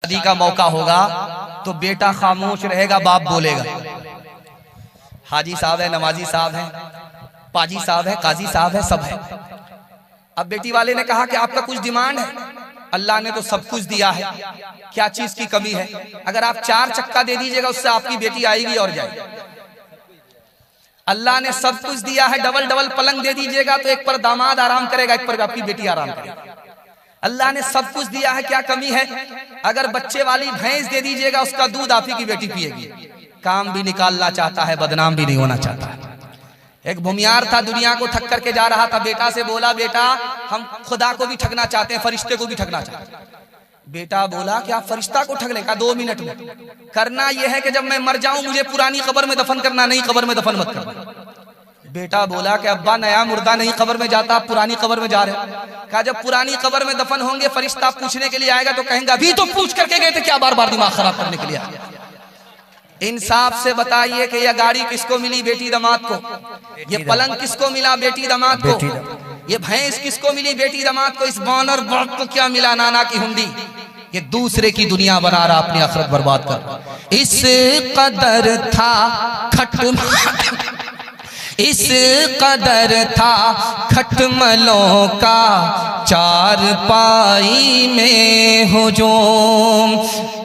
शादी का मौका होगा तो बेटा खामोश रहेगा, बाप बोलेगा। हाजी साहब है, नमाजी साहब है, पाजी साहब है, काजी साहब है, सब है। अब बेटी वाले ने कहा कि आपका कुछ डिमांड है? अल्लाह ने तो सब कुछ दिया है, क्या चीज की कमी है? अगर आप 4 चक्का दे दीजिएगा उससे आपकी बेटी आएगी और जाएगी। अल्लाह ने सब कुछ दिया है, डबल डबल पलंग दे दीजिएगा तो एक पर दामाद आराम करेगा, एक पर आपकी बेटी आराम करेगी। अल्लाह ने सब कुछ दिया है, क्या कमी है? अगर बच्चे वाली भैंस दे दीजिएगा उसका दूध आप ही की बेटी पिएगी। काम भी निकालना चाहता है, बदनाम भी नहीं होना चाहता है। एक भूमियार था, दुनिया को ठग करके जा रहा था। बेटा से बोला, बेटा हम खुदा को भी ठगना चाहते हैं, फरिश्ते को भी ठगना चाहते हैं। बेटा बोला कि आप फरिश्ता को ठग लेगा 2 मिनट में। करना यह है कि जब मैं मर जाऊं मुझे पुरानी कब्र में दफन करना, नहीं कब्र में दफन मत करना। बेटा बोला कि अब्बा नया मुर्दा नहीं कब्र में जाता, आप पुरानी कब्र में जा रहे हो। कहा जब पुरानी कब्र में दफन होंगे फरिश्ता पूछने के लिए आएगा तो कहेंगे अभी तो पूछ करके गए थे, क्या बार बार दिमाग खराब करने के लिए आए? इंसाफ से बताइए कि यह गाड़ी किसको मिली? बेटी दामाद को। ये पलंग किसको मिला? बेटी दामाद को। ये भैंस किसको मिली? बेटी दामाद को। इस बानर बाप को क्या मिला? नाना की हुंडी। ये दूसरे की दुनिया बना रहा, अपनी आखिरत बर्बाद कर। इस कदर था इस कदर था खटमलों का चारपाई में हुजूम,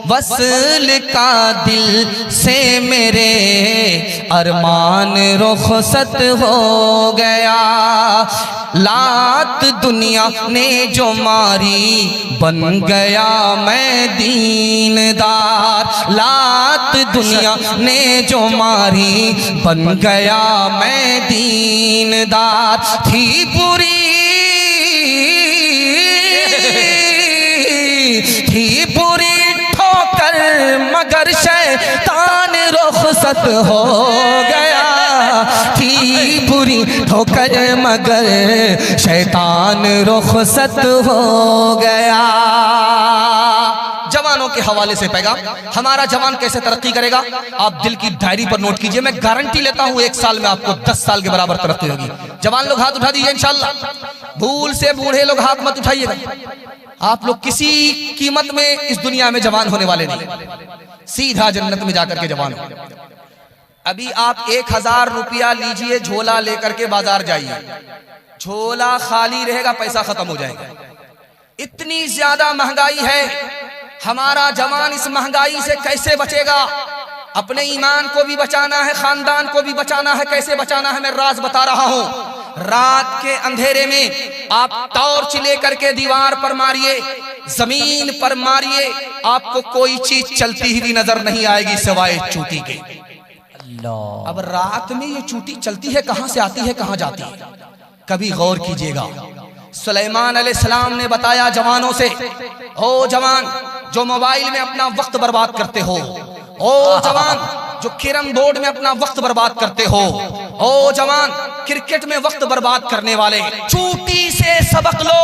वसल का दिल से मेरे अरमान रुखसत हो गया। लात दुनिया ने जो मारी बन गया मैं दीनदार। लात दुनिया ने जो मारी बन गया मैं दीनदार। थी पूरी ठोकर मगर शैतान रुखसत हो गया। थी बुरी ठोकर मगर शैतान रुखसत हो गया। जवानों के हवाले से पैगाम, हमारा जवान कैसे तरक्की करेगा आप दिल की डायरी पर नोट कीजिए। मैं गारंटी लेता हूं 1 साल में आपको 10 साल के बराबर तरक्की होगी। जवान लोग हाथ उठा दीजिए इंशाल्लाह। भूल से बूढ़े लोग हाथ मत उठाइएगा। आप लोग किसी कीमत में इस दुनिया में जवान होने वाले नहीं, सीधा जन्नत में जाकर के जवान हो। अभी आप 1000 रुपया लीजिए, झोला लेकर के बाजार जाइए, झोला खाली रहेगा, पैसा खत्म हो जाएगा। इतनी ज्यादा महंगाई है, हमारा जवान इस महंगाई से कैसे बचेगा? अपने ईमान को भी बचाना है, खानदान को भी बचाना है। कैसे बचाना है मैं राज बता रहा हूं। रात के अंधेरे में आप टॉर्च लेकर के दीवार पर मारिए, जमीन पर मारिए, आपको कोई चीज चलती हुई नजर नहीं आएगी सिवाय चूटी के। अब रात में ये चूटी चलती है, कहां से आती है, कहां जाती है? कभी गौर कीजिएगा। सुलेमान अलैहिस्सलाम ने बताया जवानों से, ओ जवान जो मोबाइल में अपना वक्त बर्बाद करते हो, ओ जवान जो कैरम बोर्ड में अपना वक्त बर्बाद करते हो, ओ जवान क्रिकेट में वक्त बर्बाद करने वाले, चूटी से सबक लो।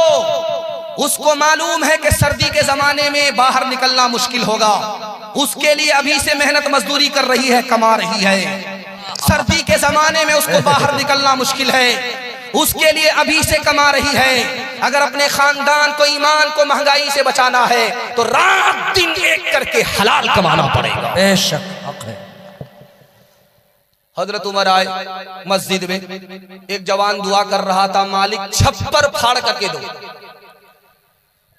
उसको मालूम है कि सर्दी के जमाने में बाहर निकलना मुश्किल होगा, उसके लिए अभी से मेहनत मजदूरी कर रही है, कमा रही है। सर्दी के जमाने में उसको बाहर निकलना मुश्किल है, उसके लिए अभी से कमा रही है। अगर अपने खानदान को, ईमान को महंगाई से बचाना है तो रात दिन एक करके हलाल कमाना पड़ेगा। बेशक हक है। हजरत उमर आए मस्जिद में, एक जवान दुआ कर रहा था, मालिक छप्पर फाड़ करके दो।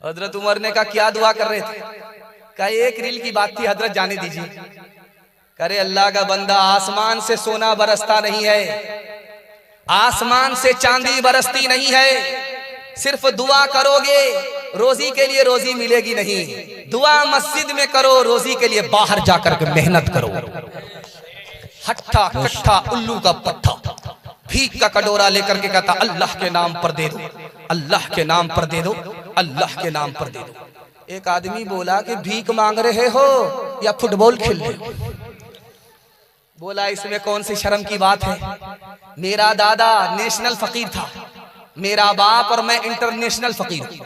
हजरत उमर ने कहा क्या दुआ कर रहे थे? कहा एक रील की बात थी हजरत, जाने दीजिए। करे अल्लाह का बंदा, आसमान से सोना बरसता नहीं है, आसमान से चांदी बरसती नहीं है। सिर्फ दुआ करोगे रोजी के लिए रोजी मिलेगी नहीं। दुआ मस्जिद में करो, रोजी के लिए बाहर जाकर के मेहनत करो। हट्ठा कट्ठा उल्लू का पट्ठा भीख का कटोरा लेकर के कहता अल्लाह के नाम पर दे दो, अल्लाह के नाम पर दे दो, अल्लाह के नाम पर दे दो। एक आदमी बोला कि भीख मांग रहे हो या फुटबॉल खेल रहे हो? बोला इसमें कौन सी शर्म की बात है? मेरा दादा नेशनल फकीर था, मेरा बाप और मैं इंटरनेशनल फकीर हूं,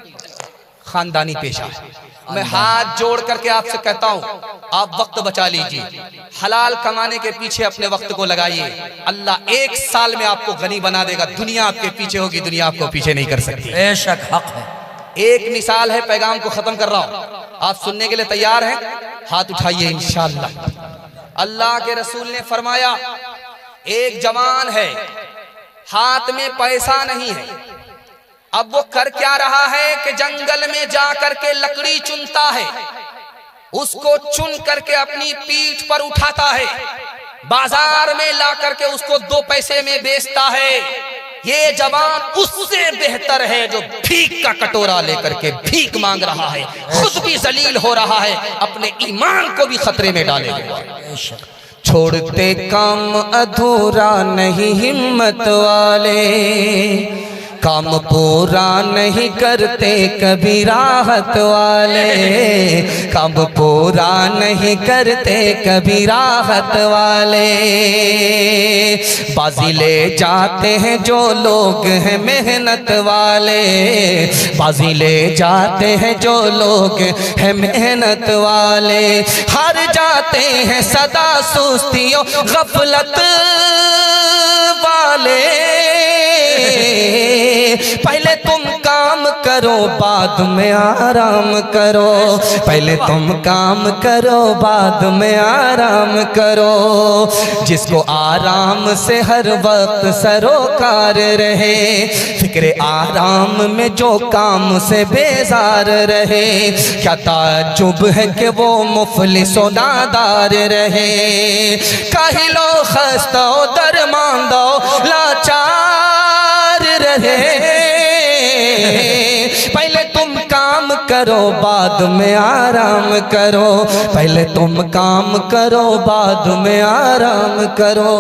खानदानी पेशा है। मैं हाथ जोड़ करके आपसे कहता हूं, आप वक्त बचा लीजिए, हलाल कमाने के पीछे अपने वक्त को लगाइए। अल्लाह 1 साल में आपको गनी बना देगा। दुनिया आपके पीछे होगी, दुनिया आपको पीछे नहीं कर सकती। बेशक हक है। एक मिसाल है, पैगाम को खत्म कर रहा हूं, आप सुनने के लिए तैयार हैं? हाथ उठाइए इंशाअल्लाह। अल्लाह के रसूल ने फरमाया, एक जवान है, हाथ में पैसा नहीं है, अब वो कर क्या रहा है कि जंगल में जा करके लकड़ी चुनता है, उसको चुन करके अपनी पीठ पर उठाता है, बाजार में ला करके उसको 2 पैसे में बेचता है। ये जवान उससे बेहतर है जो भीख का कटोरा लेकर के भीख मांग रहा है, खुद भी जलील हो रहा है, अपने ईमान को भी खतरे में डाले हुआ। छोड़ते काम अधूरा नहीं हिम्मत वाले, काम पूरा नहीं करते कभी राहत वाले, काम पूरा नहीं करते कभी राहत वाले। बाजी ले जाते हैं जो लोग हैं मेहनत वाले, बाजी ले जाते हैं जो लोग हैं मेहनत वाले। हार जाते हैं सदा सुस्तियों गफलत वाले। पहले तुम काम करो बाद में आराम करो, पहले तुम काम करो बाद में आराम करो। जिसको आराम से हर वक्त सरोकार रहे, फिक्रे आराम में जो काम से बेजार रहे, क्या ताज्जुब है कि वो मुफलिसो नादार रहे। काहिलो खस्तो दरमांदो लाचार रहे। पहले तुम काम करो बाद में आराम करो, पहले तुम काम करो बाद में आराम करो।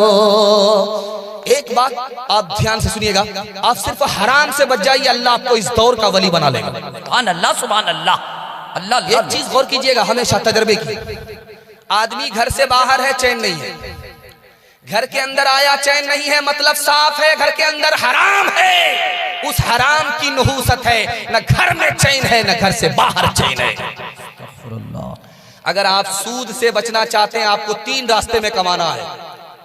एक बात आप ध्यान से सुनिएगा, आप सिर्फ हराम से बच जाइए, अल्लाह आपको इस दौर का वली बना लेगा। सुभान अल्लाह, सुभान अल्लाह। अल्लाह एक चीज गौर कीजिएगा, हमेशा तजर्बे की। आदमी घर से बाहर है, चैन नहीं है, घर के अंदर आया, चैन नहीं है, मतलब साफ है, घर के अंदर हराम है। उस हराम की नहूसत है, न घर में चैन है न घर से बाहर चैन है। अगर आप सूद से बचना चाहते हैं, आपको 3 रास्ते में कमाना है।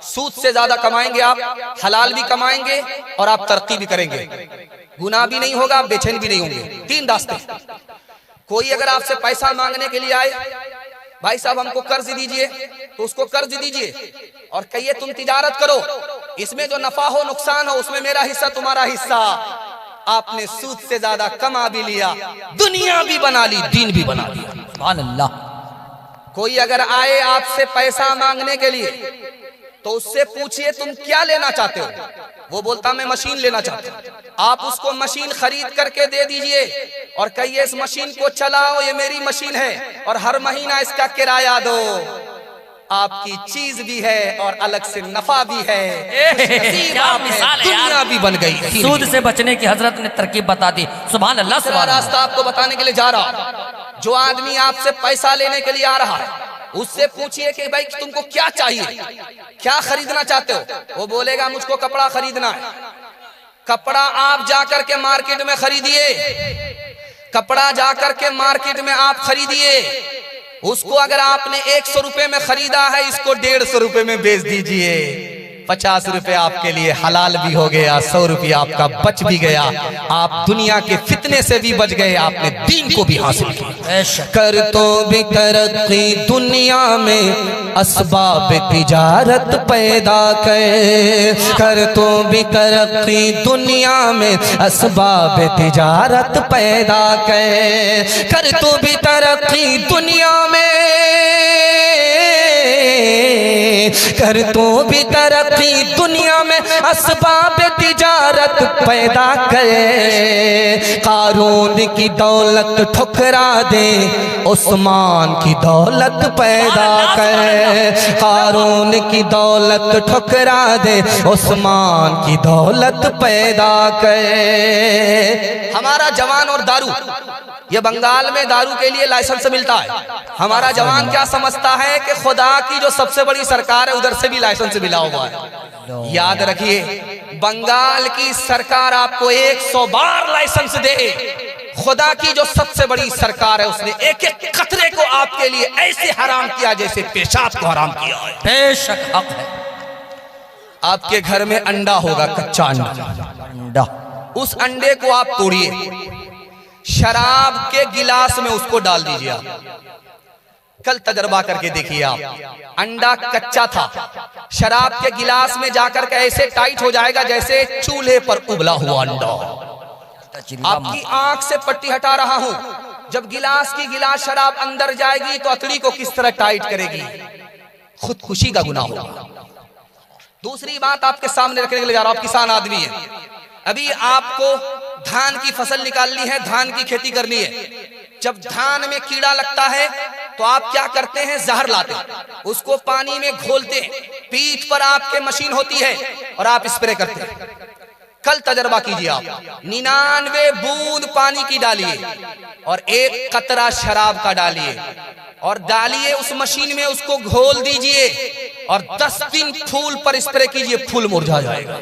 सूद से ज्यादा कमाएंगे आप, हलाल भी कमाएंगे और आप तरक्की भी करेंगे, गुनाह भी नहीं होगा, बेचैन भी नहीं होंगे। 3 रास्ते। कोई अगर आपसे पैसा मांगने के लिए आए, भाई साहब हमको कर्ज दीजिए, तो उसको कर्ज दीजिए और कहिए तुम तिजारत करो, इसमें जो नफा हो नुकसान हो उसमें मेरा हिस्सा तुम्हारा हिस्सा। आपने सूद से ज्यादा कमा भी लिया, दुनिया भी बना ली, दीन भी बना लिया। सुभान अल्लाह। कोई अगर आए आपसे पैसा मांगने के लिए, तो उससे पूछिए तुम क्या लेना चाहते हो, वो बोलता मैं मशीन लेना चाहता हूं। आप उसको मशीन खरीद करके दे दीजिए और कहिए इस मशीन को चलाओ, ये मेरी मशीन है और हर महीना इसका किराया दो। आपकी चीज भी है और अलग से नफा भी है। क्या मिसाल है, दुनिया भी बन गई। सूद से बचने की हजरत ने तरकीब बता दी। सुभान अल्लाह। सुभान रास्ता आपको बताने के लिए जा रहा। जो आदमी आपसे पैसा लेने के लिए आ रहा है, उससे पूछिए कि भाई तुमको क्या चाहिए, क्या खरीदना चाहते हो। वो बोलेगा मुझको कपड़ा खरीदना है। कपड़ा आप जाकर के मार्केट में खरीदिए, कपड़ा जाकर के मार्केट में आप खरीदिए। उसको अगर आपने 100 रुपए में खरीदा है, इसको 150 रुपए में बेच दीजिए। 50 रुपए आपके लिए हलाल भी हो गया, 100 रुपया आपका बच भी गया। आप दुनिया के फितने से भी बच गए, आपने दीन को भी हासिल किया। कर तो भी तरक्की दुनिया में असबाब तिजारत पैदा कर तो भी तरक्की दुनिया में असबाब तिजारत पैदा कर तो भी तरक्की दुनिया में कर तो भी तरक्की दुनिया में असबाब तिजारत पैदा करे। कारून की दौलत ठुकरा दे, उस्मान की दौलत पैदा करे। कारून की दौलत ठुकरा दे, उस्मान की दौलत पैदा करे। हमारा जवान और दारू, ये बंगाल में दारू के लिए लाइसेंस मिलता है। हमारा जवान क्या समझता है कि खुदा की जो सबसे बड़ी सरकार है उधर से भी लाइसेंस मिला हुआ है। याद रखिए, बंगाल की सरकार आपको 100 बार लाइसेंस दे, खुदा की जो सबसे बड़ी सरकार है उसने एक एक कतरे को आपके लिए ऐसे हराम किया जैसे पेशाब को हराम किया है। बेशक हक है। आपके घर में अंडा होगा, कच्चा अंडा। उस अंडे को आप तोड़िए, शराब के गिलास में उसको डाल दीजिए आप। कल तजर्बा करके देखिए आप। अंडा कच्चा था, शराब के गिलास में जाकर के ऐसे टाइट हो जाएगा जैसे चूल्हे पर उबला हुआ अंडा। आपकी आंख से पट्टी हटा रहा हूं, जब गिलास की गिलास शराब अंदर जाएगी तो अतड़ी को किस तरह टाइट करेगी, खुदकुशी का गुनाह होगा। दूसरी बात आपके सामने रखने के लिए जा रहा हूं। आप किसान आदमी है, अभी आपको धान की फसल निकालनी है, धान की खेती करनी है। जब धान में कीड़ा लगता है तो आप क्या करते हैं, जहर लाते हैं, उसको पानी में घोलते हैं, पीठ पर आपके मशीन होती है और आप स्प्रे करते हैं। कल तजर्बा कीजिए आप, 99 बूंद पानी की डालिए और 1 कतरा शराब का डालिए और डालिए उस मशीन में, उसको घोल दीजिए और 10 दिन फूल पर स्प्रे कीजिए, फूल मुरझा जाएगा।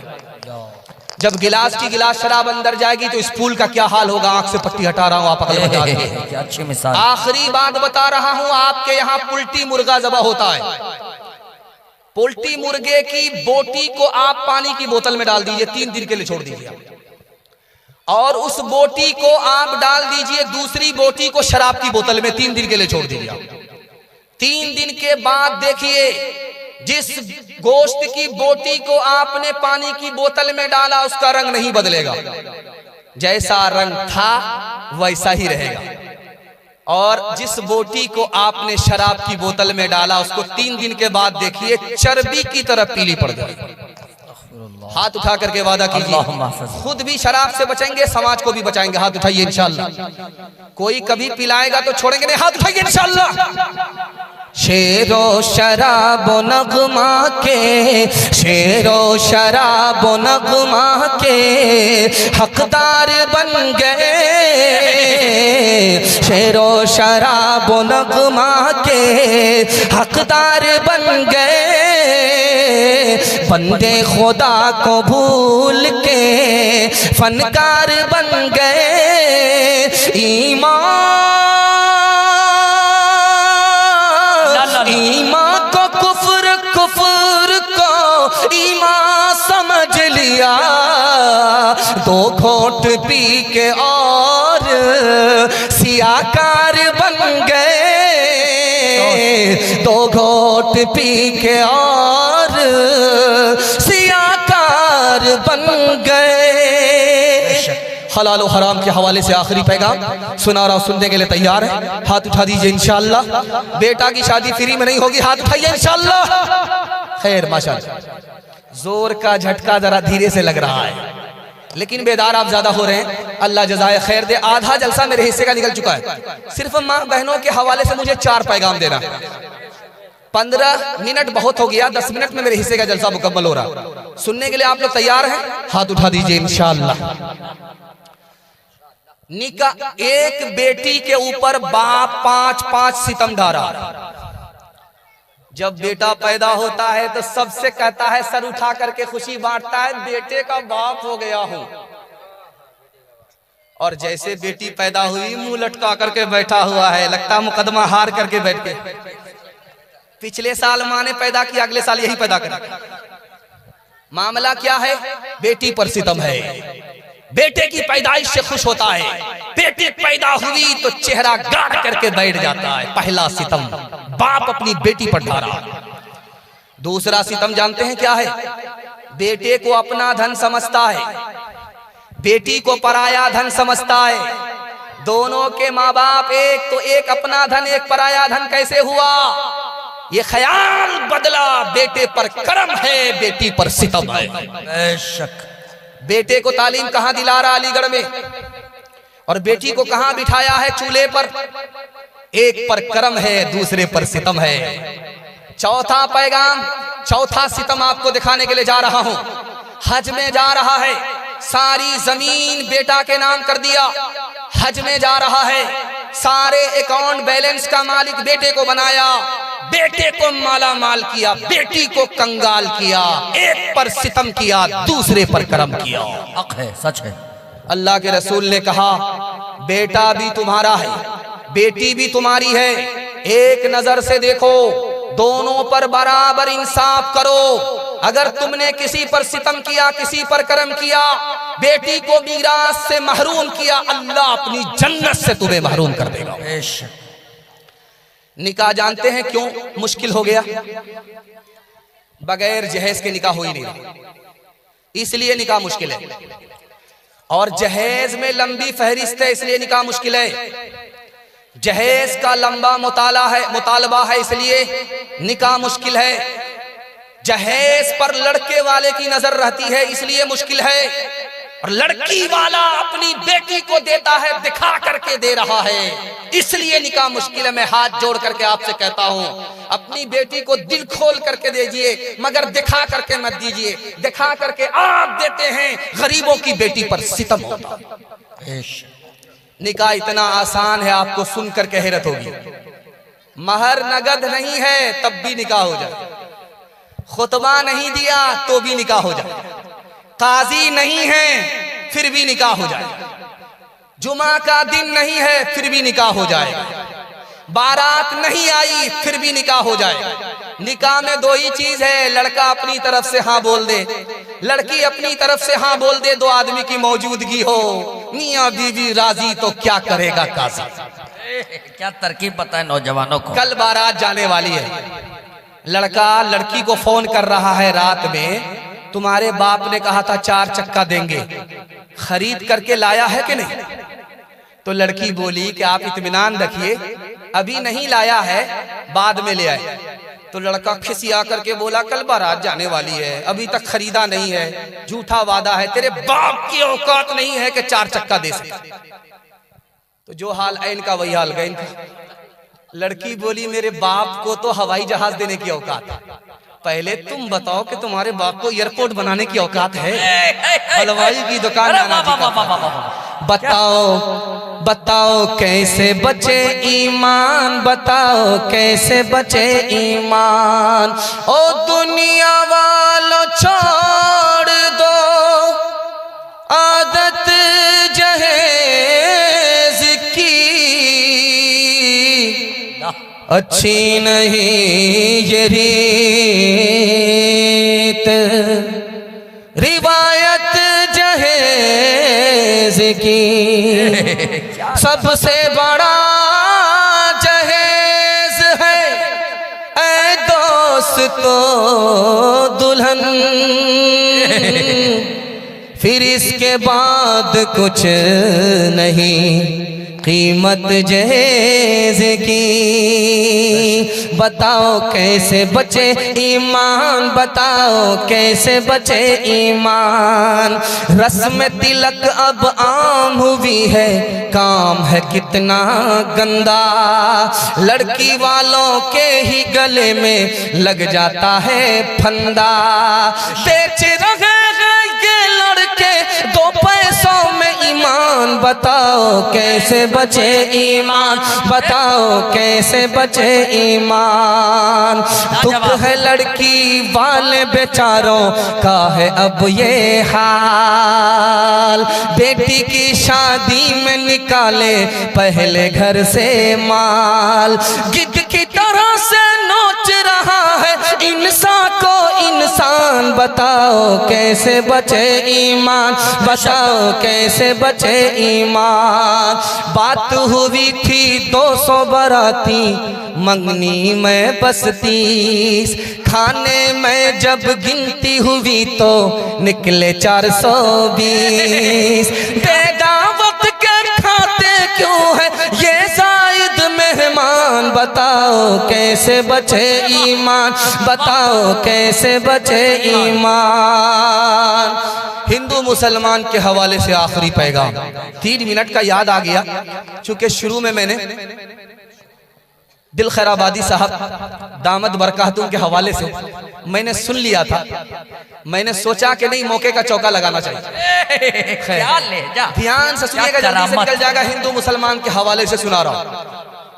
जब गिलास की गिलास शराब अंदर जाएगी तो इस फूल का क्या हाल होगा। आंख से पट्टी हटा रहा हूं, आप अकल बता दीजिए। क्या अच्छी मिसाल। आखिरी बात बता रहा हूं, आपके यहाँ पोल्ट्री मुर्गा ज़बह होता है। पोल्ट्री मुर्गे की बोटी को आप पानी की बोतल में डाल दीजिए, 3 दिन के लिए छोड़ दीजिए और उस बोटी को आप डाल दीजिए दूसरी बोटी को शराब की बोतल में, 3 दिन के लिए छोड़ दीजिए। 3 दिन के बाद देखिए, जिस गोश्त की बोटी को आपने पानी की बोतल में डाला उसका रंग नहीं बदलेगा, जैसा रंग था वैसा ही रहेगा। और जिस बोटी को आपने शराब की बोतल में डाला उसको 3 दिन के बाद देखिए चर्बी की तरह पीली पड़ जाएगी। हाथ उठा करके वादा कीजिए, खुद भी शराब से बचेंगे, समाज को भी बचाएंगे। हाथ उठाइए इंशाअल्लाह। कोई कभी पिलाएगा तो छोड़ेंगे नहीं, हाथ उठाइए इंशाअल्लाह। शेरो शराब नगमा के, शेरो शराब नगमा के हकदार बन गए, शेरो शराब नगमा के हकदार बन गए। बंदे खुदा को भूल के फनकार बन गए। ईमान को कुफर, कुफर को ईमान समझ लिया। 2 घोंट पी के और सियाकार बन गए। 2 घोंट पी के और सियाकार बन गए। हलाल और हराम के हवाले से आखिरी पैगाम सुना रहा हूं, सुनने के लिए तैयार है? हाथ उठा दीजिए इंशाअल्लाह। बेटा की शादी फ्री में नहीं होगी, हाथ उठाइए इंशाअल्लाह। खैर माशाअल्लाह। जोर का झटका जरा धीरे से लग रहा है, लेकिन बेदार आप ज्यादा हो रहे हैं। अल्लाह जज़ाए खैर दे। आधा जलसा मेरे हिस्से का निकल चुका है। सिर्फ माँ बहनों के हवाले से मुझे 4 पैगाम देना। 15 मिनट बहुत हो गया, 10 मिनट में मेरे हिस्से का जलसा मुकम्मल हो रहा। सुनने के लिए आप लोग तैयार हैं? हाथ उठा दीजिए इंशाअल्लाह। निकाह, एक बेटी के ऊपर बाप 5-5 सितम ढारा। जब बेटा पैदा होता है तो सबसे कहता है, सर उठा करके खुशी बांटता है, बेटे का बाप हो गया हूं। और जैसे बेटी पैदा हुई मुंह लटका करके बैठा हुआ है, लगता मुकदमा हार करके बैठ के। पिछले साल माँ ने पैदा किया, अगले साल यही पैदा करेगा। मामला क्या है? बेटी पर सितम है। बेटे की पैदाइश से खुश होता है, बेटी पैदा हुई तो चेहरा गाड़ करके बैठ जाता है। पहला सितम बाप अपनी बेटी पर ढारा। दूसरा सितम जानते हैं क्या है? बेटे को अपना धन समझता है, बेटी को पराया धन समझता है। दोनों के माँ बाप एक, तो एक अपना धन एक पराया धन कैसे हुआ? ये ख्याल बदला, बेटे पर करम है, बेटी पर सितम है। बेशक बेटे को तालीम कहां दिला रहा? अलीगढ़ में। और बेटी को कहां बिठाया है? चूल्हे पर। एक पर करम है, दूसरे पर सितम है। चौथा पैगाम, चौथा सितम आपको दिखाने के लिए जा रहा हूं। हज में जा रहा है, सारी जमीन बेटा के नाम कर दिया। हज में जा रहा है, सारे अकाउंट बैलेंस का मालिक बेटे को बनाया, बेटे को माला माल किया, बेटी को कंगाल किया। एक पर सितम किया, दूसरे पर करम किया। हक है, सच है। अल्लाह के रसूल ने कहा, बेटा भी तुम्हारा है, बेटी भी तुम्हारी है। एक नजर से देखो, दोनों पर बराबर इंसाफ करो। अगर तुमने किसी पर सितम किया, किसी पर करम किया, बेटी को मीरास से महरूम किया, अल्लाह अपनी जन्नत से तुम्हें महरूम कर देगा। निकाह जानते हैं क्यों मुश्किल हो गया? बगैर जहेज के निकाह हो ही नहीं रहा, इसलिए निकाह मुश्किल है। और जहेज में लंबी फहरिस्त है, इसलिए निकाह मुश्किल है। जहेज का लंबा मुतालबा है, इसलिए निकाह मुश्किल है। जहेज पर लड़के वाले की नजर रहती है, इसलिए मुश्किल है। और लड़की वाला अपनी बेटी को देता है, दिखा करके दे रहा है, इसलिए निकाह मुश्किल है। मैं हाथ जोड़ करके आपसे कहता हूं, अपनी बेटी को दिल खोल करके दीजिए, मगर दिखा करके मत दीजिए। दिखा करके आप देते हैं, गरीबों की बेटी पर सितम होता है। निकाह इतना आसान है, आपको सुनकर के हैरत होगी। महर नगद नहीं है तब भी निकाह हो जाए, खुतबा नहीं दिया तो भी निकाह हो जाए, काजी नहीं है फिर भी निकाह हो जाए, जुमा का दिन नहीं है फिर भी निकाह हो जाए, बारात नहीं आई फिर भी निकाह हो जाए। निकाह में दो ही चीज है, लड़का अपनी तरफ से हाँ बोल दे, लड़की अपनी तरफ से हाँ बोल दे, दो आदमी की मौजूदगी हो, मियाँ बीवी राजी तो क्या करेगा काजी। क्या तरकीब पता है नौजवानों को। कल बारात जाने वाली है, लड़का लड़की को फोन कर रहा है रात में, तुम्हारे बाप ने कहा था 4 चक्का देंगे, खरीद करके लाया है कि नहीं? तो लड़की बोली कि आप इत्मीनान रखिए, अभी नहीं लाया है, बाद में ले आए। तो लड़का खिसिया करके बोला कल बारात जाने वाली है, अभी तक खरीदा नहीं है, झूठा वादा है, तेरे बाप की औकात नहीं है कि 4 चक्का दे सके। तो जो हाल है इनका वही हाल गया इनका। लड़की बोली मेरे बाप को तो हवाई जहाज देने की औकात है, पहले तुम बताओ कि तुम्हारे बाप को एयरपोर्ट बनाने की औकात है? हलवाई की दुकान बताओ बताओ कैसे बचे ईमान, बताओ कैसे बचे ईमान। ओ दुनिया वालों छोड़ दो आदत जहेज की, अच्छी नहीं ये रीत, रिवायत जहेज की, सबसे बड़ा जहेज है ऐ दोस्तों दुल्हन, फिर इसके बाद कुछ नहीं कीमत जहेज की। बताओ कैसे बचे ईमान, बताओ कैसे बचे ईमान। रस्म तिलक अब आम हुई है, काम है कितना गंदा, लड़की वालों के ही गले में लग जाता है फंदा। बेच रहे ये लड़के 2 पैसों में ईमान, बताओ कैसे बचे ईमान, बताओ कैसे बचे ईमान। दुख है लड़की वाले बेचारों का है अब ये हाल, बेटी की शादी में निकाले पहले घर से माल, गिद्ध की तरह से नोच रहा है इंसान को इंसान। बताओ कैसे बचे ईमान, बताओ कैसे बचे ईमान। बात हुई थी 200 बाराती, मंगनी में बस 30, खाने में जब गिनती हुई तो निकले 420। बेदावत के खाते क्यों है ये जायद मेहमान, बताओ कैसे बचे ईमान, बताओ कैसे बचे ईमान। हिंदू मुसलमान के हवाले से आखिरी पैगाम, 3 मिनट का याद आ गया, चूंकि शुरू में मैंने दिल खैराबादी साहब दामद बरकातुम के हवाले से मैंने सुन लिया था, मैंने सोचा कि नहीं मौके का चौका लगाना चाहिए। ध्यान से सुनिएगा, जल्दी से निकल जाएगा। हिंदू मुसलमान के हवाले से सुना रहा हूं।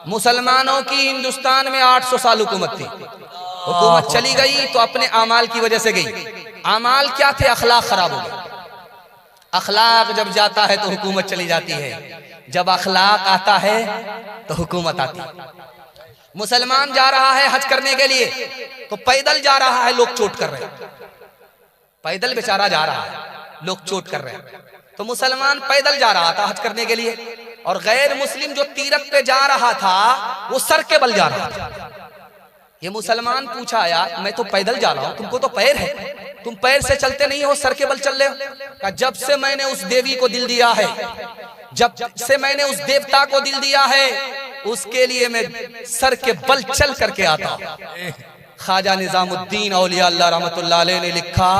मुसलमानों की हिंदुस्तान में 800 साल हुकूमत थी, हुकूमत चली गई तो अपने अमाल की वजह से गई। अमाल क्या थे? अखलाक खराब हो गए। अखलाक जब जाता है तो हुकूमत चली जाती है, जब अखलाक आता है तो हुकूमत आती है। मुसलमान जा रहा है हज करने के लिए तो पैदल जा रहा है, लोग चोट कर रहे हैं। पैदल बेचारा जा रहा है, लोग चोट कर रहे हैं, तो मुसलमान पैदल जा रहा था हज करने के लिए, और गैर मुस्लिम जो तीरथ पे जा रहा था वो सर के बल जा रहा था। ये मुसलमान पूछा, यार मैं तो पैदल जा रहा हूं, तुमको तो पैर है, तुम पैर से चलते नहीं हो, सर के बल चल रहे हो। जब से मैंने उस देवी को दिल दिया है, जब से मैंने उस देवता को दिल दिया है, उसके लिए मैं सर के बल चल करके आता हूं। ख्वाजा निजामुद्दीन औलिया अल्लाह रहमतुल्लाह अलैह ने लिखा,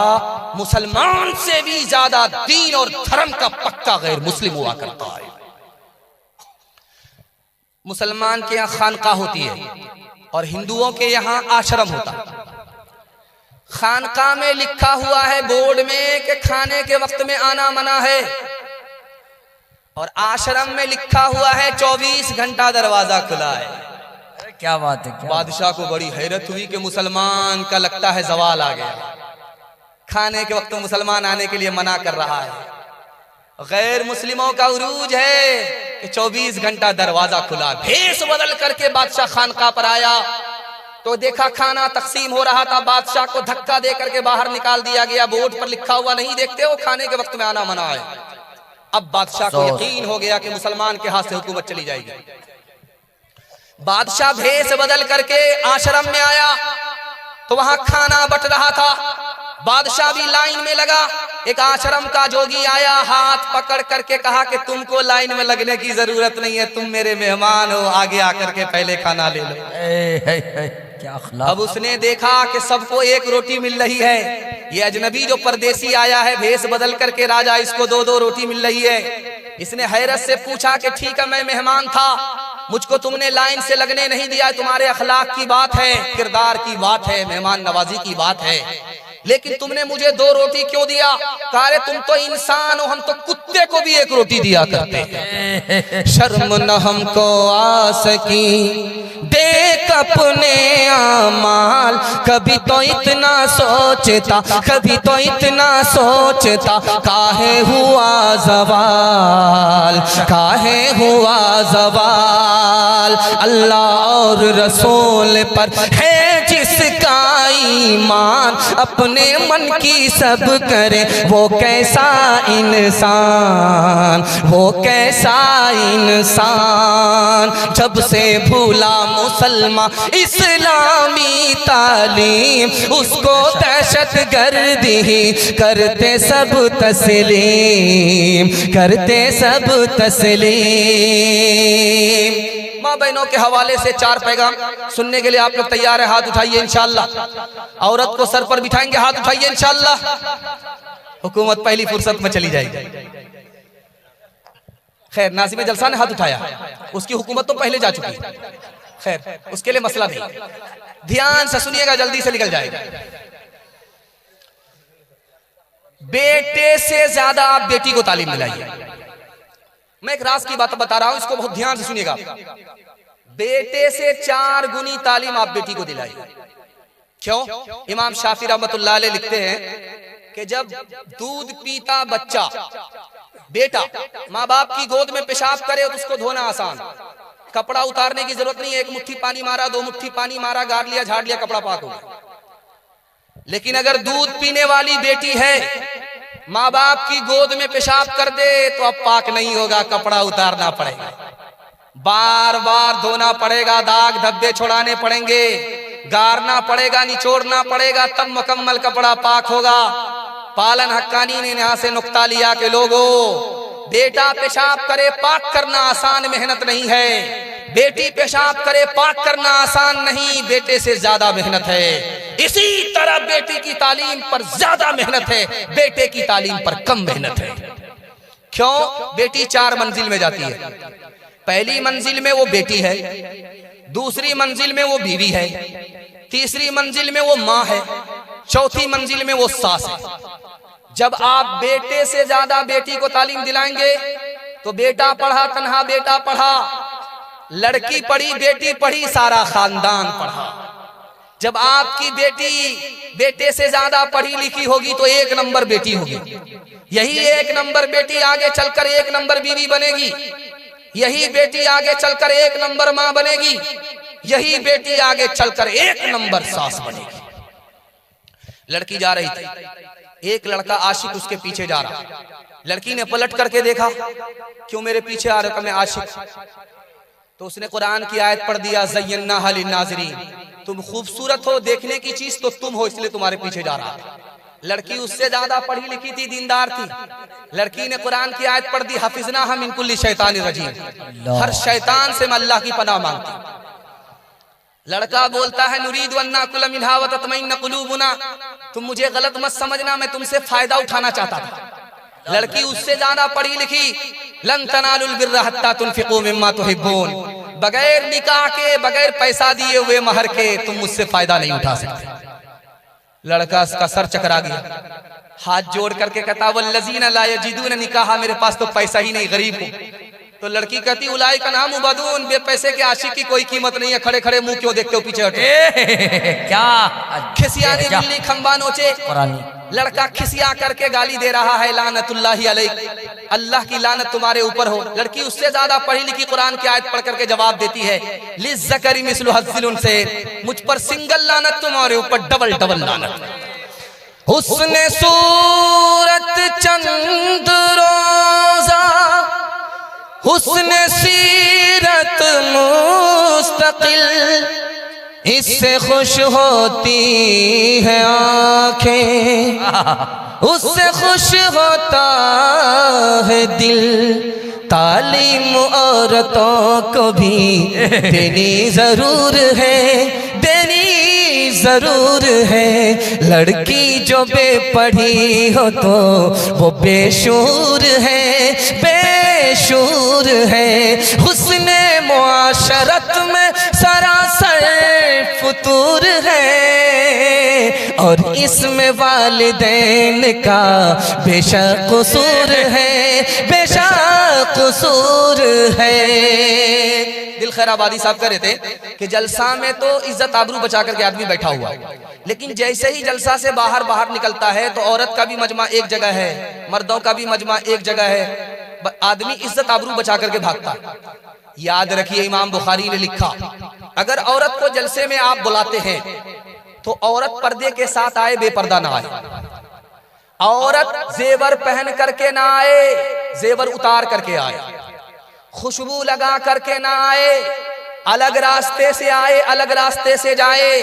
मुसलमान से भी ज्यादा दीन और धर्म का पक्का गैर मुस्लिम हुआ करता है। मुसलमान के यहाँ खानका होती है और हिंदुओं के यहाँ आश्रम होता है। खानका में लिखा हुआ है बोर्ड में कि खाने के वक्त में आना मना है, और आश्रम में लिखा हुआ है 24 घंटा दरवाजा खुला है। क्या बात है, क्या बादशाह को बड़ी हैरत हुई कि मुसलमान का लगता है जवाल आ गया, खाने के वक्त मुसलमान आने के लिए मना कर रहा है। गैर मुस्लिमों का उरूज है कि 24 घंटा दरवाजा खुला। भेष बदल करके बादशाह खानका पर आया तो देखा खाना तकसीम हो रहा था, बादशाह को धक्का दे करके बाहर निकाल दिया गया। बोर्ड पर लिखा हुआ नहीं देखते हो, खाने के वक्त में आना मना है। अब बादशाह को यकीन हो गया कि मुसलमान के हाथ से हुकूमत चली जाएगी। बादशाह भेष बदल करके आश्रम में आया तो वहां खाना बट रहा था। बादशाह भी लाइन में लगा। एक आश्रम का जोगी आया, हाथ पकड़ करके कहा कि तुमको लाइन में लगने की जरूरत नहीं है, तुम मेरे मेहमान हो, आगे आकर के पहले खाना ले लो। क्या अब उसने देखा कि सबको एक रोटी मिल रही है, ये अजनबी जो परदेसी आया है भेष बदल करके राजा, इसको 2-2 रोटी मिल रही है। इसने हैरत से पूछा कि ठीक है मैं मेहमान था, मुझको तुमने लाइन से लगने नहीं दिया, तुम्हारे अखलाक की बात है, किरदार की बात है, मेहमान नवाजी की बात है, लेकिन तुमने मुझे 2 रोटी क्यों दिया? कहा तुम तो इंसान हो, हम तो कुत्ते को भी 1 रोटी दिया करते हैं। शर्म न हमको आ सकी देख अपने आमाल, कभी तो इतना सोचता, कभी तो इतना सोचता, काहे हुआ ज़वाल, काहे हुआ ज़वाल। अल्लाह और रसूल पर है जिसका ईमान, अपने मन की सब करे, वो कैसा इंसान, वो कैसा इंसान। जब से भूला मुसलमान इस्लामी तालीम, उसको दहशत गर्दी करते सब तस्लीम, करते सब तस्लीम। माँ बहनों के हवाले से 4 पैगाम सुनने के लिए आप लोग तैयार है? हाथ उठाइए इंशाअल्लाह। औरत को सर पर बिठाएंगे, हाथ उठाइए इंशाअल्लाह। हुकूमत पहली फुर्सत में चली जाएगी। खैर नाज़िम जलसा ने हाथ उठाया, उसकी हुकूमत तो पहले जा चुकी है, खैर उसके लिए मसला नहीं। ध्यान से सुनिएगा, जल्दी से निकल जाएगा। बेटे से ज्यादा आप बेटी को तालीम दिलाइए। मैं एक राज की बात बता रहा हूं, इसको बहुत ध्यान से सुनिएगा। बेटे से 4 गुनी तालीम आप बेटी को दिलाइए। क्यों? इमाम शाफी रहमतुल्लाह अलैह लिखते हैं कि जब दूध पीता बच्चा बेटा माँ बाप की गोद में पेशाब करे तो उसको धोना आसान, कपड़ा उतारने की जरूरत नहीं है। 1 मुट्ठी पानी मारा, 2 मुट्ठी पानी मारा, गाड़ लिया, झाड़ लिया, कपड़ा पाक हो गया। लेकिन अगर दूध पीने वाली बेटी है, माँ बाप की गोद में पेशाब कर दे तो अब पाक नहीं होगा, कपड़ा उतारना पड़ेगा, बार बार धोना पड़ेगा, दाग धब्बे छोड़ाने पड़ेंगे, गारना पड़ेगा, निचोड़ना पड़ेगा, तब मुकम्मल कपड़ा पाक होगा। पालन हक्कानी ने यहाँ से नुक्ता लिया कि लोगों, बेटा पेशाब करे पाक करना आसान मेहनत नहीं है, बेटी पेशाब करे पाक करना आसान नहीं, बेटे से ज्यादा मेहनत है। इसी तरह बेटी की तालीम पर ज्यादा मेहनत है, बेटे की तालीम पर कम मेहनत है। क्यों? बेटी 4 मंजिल में जाती है। पहली मंजिल में वो बेटी है, दूसरी मंजिल में वो बीवी है, तीसरी मंजिल में वो माँ है, चौथी मंजिल में वो सास है। जब आप बेटे से ज्यादा बेटी को तालीम दिलाएंगे तो बेटा पढ़ा तन्हा बेटा पढ़ा, लड़की पढ़ी बेटी पढ़ी सारा खानदान पढ़ा। जब आपकी बेटी बेटे से ज्यादा पढ़ी लिखी होगी तो 1 नंबर बेटी होगी, यही 1 नंबर बेटी आगे चलकर 1 नंबर बीवी बनेगी, यही बेटी आगे चलकर 1 नंबर माँ बनेगी, यही बेटी आगे चलकर 1 नंबर सास बनेगी। लड़की जा रही थी, एक लड़का आशिक उसके पीछे जा रहा, लड़की ने पलट करके देखा, क्यों मेरे पीछे आ रहे हो? मैं आशिक। तो उसने कुरान की आयत पढ़ दिया, ज़य्यन्ना लिन नाज़रीन, तुम खूबसूरत हो, देखने की चीज तो तुम हो, इसलिए तुम्हारे पीछे जा रहा था। लड़की उससे ज्यादा पढ़ी लिखी थी, दीनदार थी। लड़की ने कुरान की आयत पढ़ दी, हफिजना हम मिन कुल्ली शैतानिर रजीम, हर शैतान से मैं अल्लाह की पनाह मांगती। लड़का बोलता है, नुरीदु अन नाकुल मिनहा व तत्मइन्न कुलूबुना, तुम मुझे गलत मत समझना, मैं तुमसे फायदा उठाना चाहता था। लड़की उससे ज्यादा पढ़ी लिखी, लन तनालुल बिर्रा हत्ता तुनफिकू मिम्मा तुहिब्बून, बगैर निकाह के, बगैर पैसा दिए हुए महर के तुम मुझसे फायदा नहीं उठा सकते। लड़का उसका सर चकरा गया, हाथ जोड़ करके कहता, वल्लज़ीना ला यजिदून निकाहा, मेरे पास तो पैसा ही नहीं, गरीब हूं। तो लड़की कहती, उलाई का नाम उबदून, बेपैसे के आशिक की कोई कीमत नहीं है, खड़े खड़े मुंह क्यों देखते हो, पीछे हटो। क्या खिसियानी बिल्ली खंबा नोचे। लड़का खिसिया करके गाली दे रहा है, लानतुल्लाहि अलैक, अल्लाह की लानत तुम्हारे ऊपर हो। लड़की उससे ज्यादा पढ़ी लिखी कुरान की आयत पढ़ करके जवाब देती है, लिज़्ज़करी मिस्लु हज़्ज़िल उनसे, मुझ पर सिंगल लानत, तुम्हारे ऊपर डबल डबल लानत। हुस्ने सूरत चंद रोजा, हुस्ने सीरत मुस्तकिल, इससे खुश होती है आंखें, उससे खुश होता है दिल। तालीम औरतों को भी देनी जरूर है, देनी जरूर है। लड़की जो बेपढ़ी हो तो वो बेशूर है, बेशूर है। हुस्ने मुआशरत में सरासर फुतूर है, और इसमें वालिदैन का बेशक कसूर है, बेशक कसूर है। दिल खैर आबादी साहब कह रहे थे कि जलसा में तो इज्जत आबरू बचा करके आदमी बैठा हुआ, लेकिन जैसे ही जलसा से बाहर निकलता है तो औरत का भी मजमा एक जगह है, मर्दों का भी मजमा एक जगह है, आदमी इज्जत आबरू बचा करके भागता है। याद रखिए, इमाम बुखारी ने लिखा, अगर औरत को जलसे में आप बुलाते हैं तो औरत पर्दे के साथ आए, बेपर्दा ना आए। औरत जेवर पहन करके ना आए, जेवर उतार करके आए। खुशबू लगा करके ना आए, अलग रास्ते से आए, अलग रास्ते से जाए।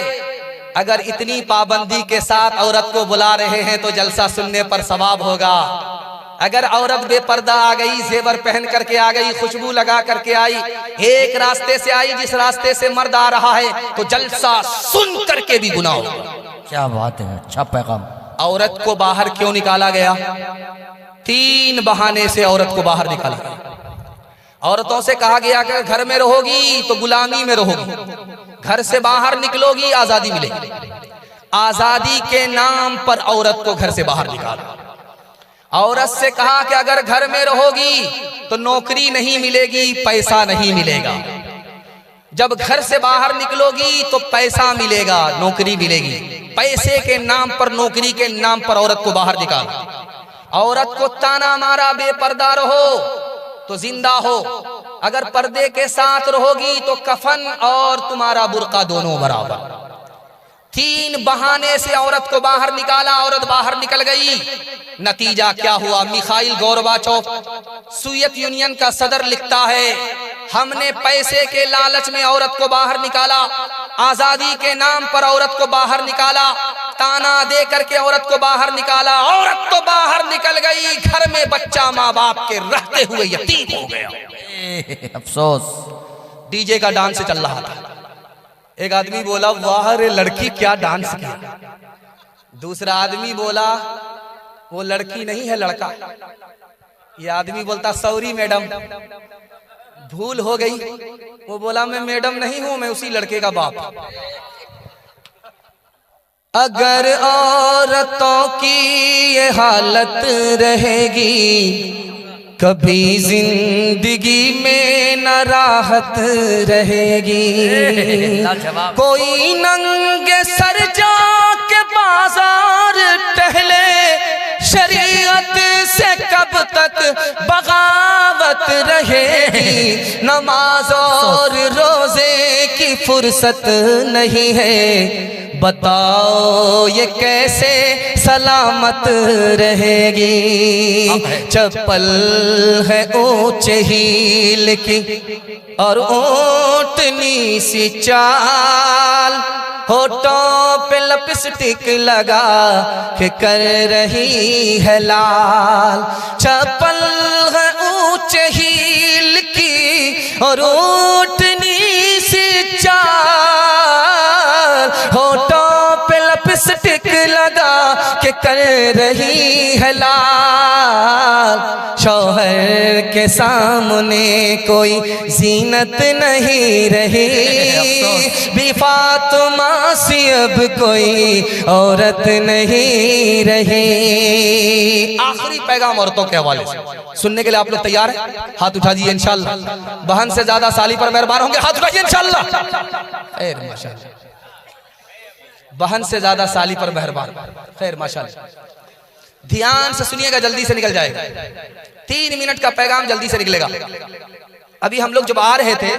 अगर इतनी पाबंदी के साथ औरत को बुला रहे हैं तो जलसा सुनने पर सवाब होगा। अगर औरत बेपर्दा आ गई, जेवर पहन करके आ गई, खुशबू लगा करके आई, एक रास्ते से आई जिस रास्ते से मर्द आ रहा है, तो जलसा सुन करके भी गुनाह होगा। क्या बात है, अच्छा पैगाम। औरत को बाहर क्यों निकाला गया? 3 बहाने से औरत को बाहर निकाला गया। औरतों से कहा गया कि घर में रहोगी तो गुलामी में रहोगी, घर से बाहर निकलोगी आजादी मिलेगी। आजादी के नाम पर औरत को घर से बाहर निकाला। औरत से कहा कि अगर घर में रहोगी तो नौकरी नहीं मिलेगी, पैसा नहीं मिलेगा। जब घर से बाहर निकलोगी तो पैसा मिलेगा, नौकरी मिलेगी। पैसे के नाम पर, नौकरी के नाम पर औरत को बाहर निकाला। औरत को ताना मारा, बेपर्दा रहो तो जिंदा हो, अगर पर्दे के साथ रहोगी तो कफन और तुम्हारा बुर्का दोनों बराबर। 3 बहाने से औरत को बाहर निकाला, औरत बाहर निकल गई। नतीजा क्या हुआ? मिखाइल गोर्बाचोव, सोवियत यूनियन का सदर, लिखता है, हमने पैसे के लालच में औरत को बाहर निकाला, आजादी के नाम पर औरत को बाहर निकाला, ताना दे करके औरत को बाहर निकाला। औरत तो बाहर निकल गई, घर में बच्चा माँ बाप के रहते हुए यतीम हो गया। अफसोस। डीजे का डांस चल रहा था। एक आदमी बोला, वाह रे लड़की क्या डांस किया। दूसरा आदमी बोला, वो लड़की नहीं है लड़का। ये आदमी बोलता, सॉरी मैडम, भूल हो गई। वो बोला, मैं मैडम नहीं हूं, मैं उसी लड़के का बाप। अगर औरतों की ये हालत रहेगी, कभी जिंदगी में न राहत रहेगी। कोई नंगे सर जाके बाजार टहले, शरीयत से कब तक बगावत रहेगी। नमाज और रोजे की फुर्सत नहीं है, बताओ ये कैसे सलामत रहेगी। चप्पल है ऊंचे हील की और ऊंटनी सी चाल, होठों पे लिपस्टिक लगा के कर रही है लाल। चप्पल है ऊंचे हील की और ऊंटनी सी चाल, होठों पे लिपस्टिक लगा के कर रही है लाल। शौहर के सामने कोई जीनत नहीं रही, भी फातिमा सी अब कोई औरत नहीं रही। आखिरी पैगाम औरतों के हवाले से सुनने के लिए आप लोग तैयार हैं? हाथ उठा दीजिए इंशाल्लाह। बहन से ज्यादा साली पर मेहरबान होंगे, हाथ उठाइए इंशाल्लाह। खैर माशाल्लाह, बहन से ज्यादा साली पर मेहरबान। खैर माशाल्लाह, ध्यान से सुनिएगा, जल्दी से निकल जाएगा। 3 मिनट का पैगाम जल्दी से निकलेगा। अभी हम लोग जब आ रहे थे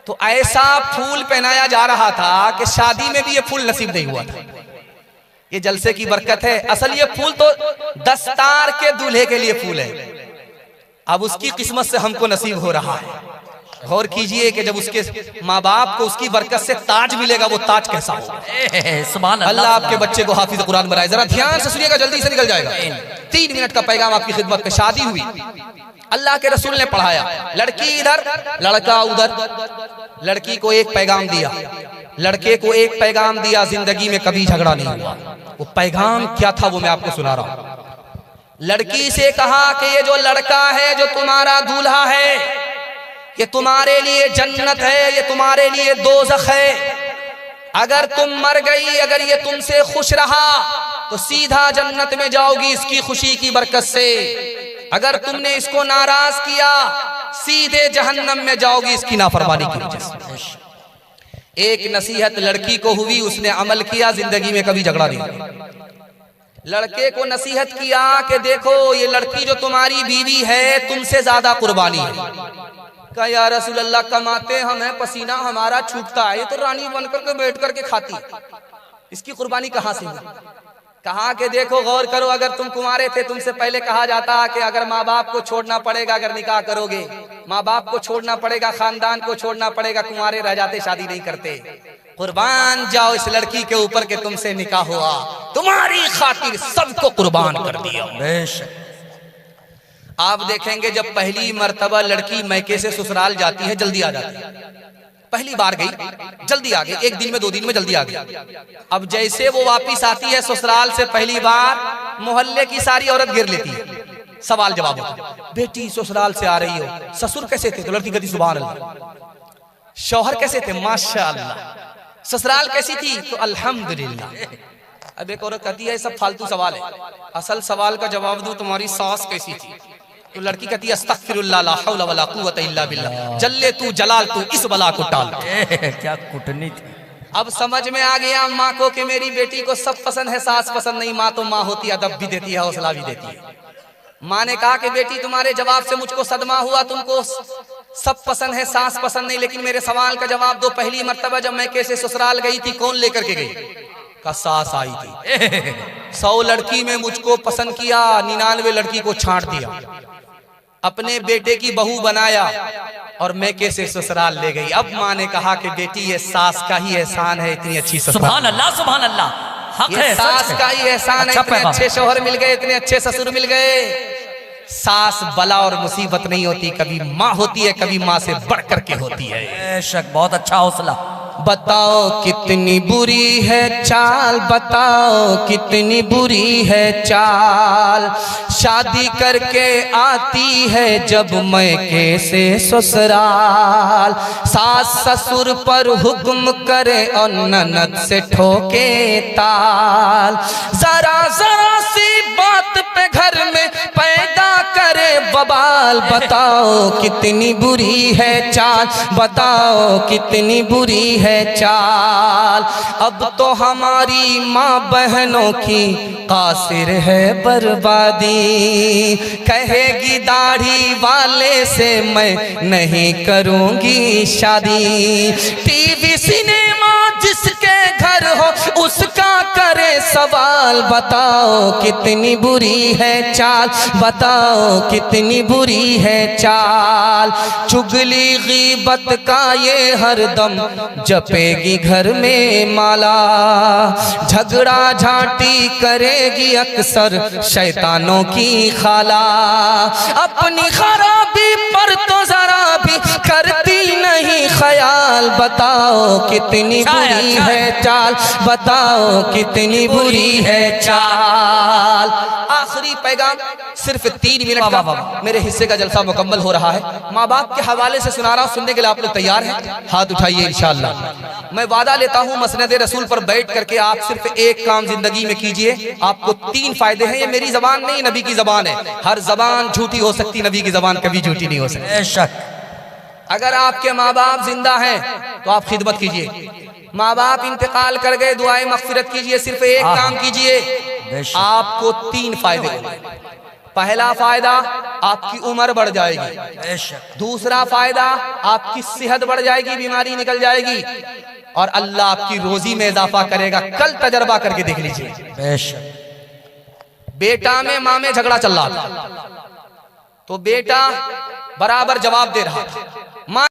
तो ऐसा फूल पहनाया जा रहा था कि शादी में भी ये फूल नसीब नहीं हुआ था। ये जलसे की बरकत है। असल ये फूल तो दस्तार के दूल्हे के लिए फूल है, अब उसकी किस्मत से हमको नसीब हो रहा है। गौर कीजिए कि जब उसके माँ बाप को उसकी बरकत से ताज मिलेगा, वो ताज कैसा होगा। सुभान अल्लाह, आपके बच्चे को हाफिज कुरान बनाए। जरा ध्यान से सुनिएगा, जल्दी से निकल जाएगा। 3 मिनट का पैगाम आपकी खिदमत में। शादी हुई, अल्लाह के रसूल ने पढ़ाया, लड़की इधर लड़का उधर। लड़की को एक पैगाम दिया, लड़के को एक पैगाम दिया, जिंदगी में कभी झगड़ा नहीं हुआ। वो पैगाम क्या था वो मैं आपको सुना रहा हूं। लड़की से कहा कि ये जो लड़का है, जो तुम्हारा दूल्हा है, ये तुम्हारे लिए जन्नत है, ये तुम्हारे लिए दोज़ख है। अगर तुम मर गई, अगर ये तुमसे खुश रहा तो सीधा जन्नत में जाओगी इसकी खुशी की बरकत से। अगर तुमने इसको नाराज किया, सीधे जहन्नम में जाओगी इसकी नाफरमानी की वजह से। एक नसीहत लड़की को हुई, उसने अमल किया, जिंदगी में कभी झगड़ा नहीं। लड़के को नसीहत किया कि देखो ये लड़की जो तुम्हारी बीवी है, तुमसे ज्यादा कुर्बानी है। कहा या रसूल अल्लाह, कमाते हम हैं, पसीना हमारा छूटता है, ये तो रानी बनकर के बैठ करके खाती है, इसकी कुर्बानी कहाँ से हुई। कहा कि देखो गौर करो, अगर तुम कुंवारे थे तुमसे पहले कहा जाता कि अगर माँ बाप को छोड़ना पड़ेगा, अगर निकाह करोगे माँ बाप को छोड़ना पड़ेगा, खानदान को छोड़ना पड़ेगा, कुंवारे रह जाते, शादी नहीं करते। कुर्बान जाओ इस लड़की के ऊपर के तुमसे निकाह हुआ, तुम्हारी खातिर सबको कुर्बान कर दिया। बेशक आप देखेंगे जब पहली मर्तबा लड़की मैके से ससुराल जाती है, जल्दी आ जाती है। पहली बार गई, जल्दी आ गई, 1 दिन में 2 दिन में जल्दी आ गई। अब जैसे वो वापिस आती है ससुराल से पहली बार, मोहल्ले की सारी औरत घेर लेती है। सवाल जवाब होता, बेटी ससुराल से आ रही हो, ससुर कैसे थे? तो लड़की कहती सुभान अल्लाह। शौहर कैसे थे? माशाअल्लाह। ससुराल कैसी थी? तो अल्हम्दुलिल्लाह। अब एक औरत कहती है सब फालतू सवाल है, असल सवाल का जवाब दो, तुम्हारी सास कैसी थी? तो लड़की कहती है अस्तगफिरुल्लाह ला हौला वला कुव्वता इल्ला बिल्लाह, जल्ले तू जलाल तू इस बला को टाल। क्या कुटनी थी। अब समझ में आ गया माँ को कि मेरी बेटी को सब पसंद है, सास पसंद नहीं। माँ तो माँ होती है, अदब भी देती है, हौसला भी देती है। माँ ने कहा कि बेटी तुम्हारे जवाब से मुझको सदमा हुआ, तुमको सब पसंद है, सास पसंद नहीं, लेकिन मेरे सवाल का जवाब दो। पहली मर्तबा जब मैं कैसे ससुराल गई थी, कौन लेकर के गई? का सास आई थी। 100 लड़की में मुझको पसंद किया, 99 लड़की को छांट दिया, अपने बेटे की बहू बनाया और मैं कैसे ससुराल ले गई। अब माँ ने कहा कि बेटी ये सास का ही एहसान है, इतनी अच्छी ससुराल। सुभान अल्लाह, सुभान अल्लाह। ये सास का ही एहसान है, इतने अच्छे शौहर मिल गए, इतने अच्छे ससुर मिल गए। सास बला और मुसीबत नहीं होती, कभी माँ होती है, कभी माँ से बढ़ करके होती है। बेशक, बहुत अच्छा हौसला। बताओ कितनी बुरी है चाल, बताओ कितनी बुरी है चाल, शादी करके आती है जब मैके से ससुराल। सास ससुर पर हुक्म करे और ननद से ठोके ताल। जरा जरा सी बात पे घर में पैदा करे बवाल। बताओ कितनी बुरी है चाल, बताओ कितनी बुरी है चाल। अब तो हमारी माँ बहनों की कासिर है बर्बादी। कहेगी दाढ़ी वाले से मैं नहीं करूँगी शादी। टीवी सिनेमा जिसके घर हो सवाल, बताओ कितनी बुरी है चाल, बताओ कितनी बुरी है चाल। चुगली गीबत का ये हरदम जपेगी घर में माला, झगड़ा झांटी करेगी अक्सर शैतानों की खाला। अपनी खराबी पर तो जरा भी करती नहीं ख्याल, बताओ कितनी बुरी है चाल, बताओ कितनी बुरी है चाल। आखिरी पैगाम सिर्फ 3 मिनट का, मेरे हिस्से का जलसा मुकम्मल हो रहा है। माँ बाप के हवाले से सुना रहा हूँ, सुनने के लिए आप लोग तैयार हैं? हाथ उठाइए इंशाअल्लाह। मैं वादा लेता हूँ मसनद रसूल पर बैठ करके आप सिर्फ एक काम जिंदगी में कीजिए, आपको 3 फायदे हैं। ये मेरी जबान नहीं, नबी की जबान है। हर जबान झूठी हो सकती, नबी की जबान कभी झूठी नहीं हो सकती। बेशक। अगर आपके माँ बाप जिंदा हैं तो आप खिदमत कीजिए, माँ बाप इंतकाल कर गए दुआएं मगफिरत कीजिए। सिर्फ एक काम कीजिए, आपको 3 फायदे होंगे। पहला फायदा, आपकी उम्र बढ़ जाएगी। दूसरा फायदा, आपकी सेहत बढ़ जाएगी, बीमारी निकल जाएगी। और अल्लाह आपकी रोजी में इजाफा करेगा। कल तजर्बा करके देख लीजिए। बेटा में माँ में झगड़ा चल रहा था, तो बेटा बराबर जवाब दे रहा था,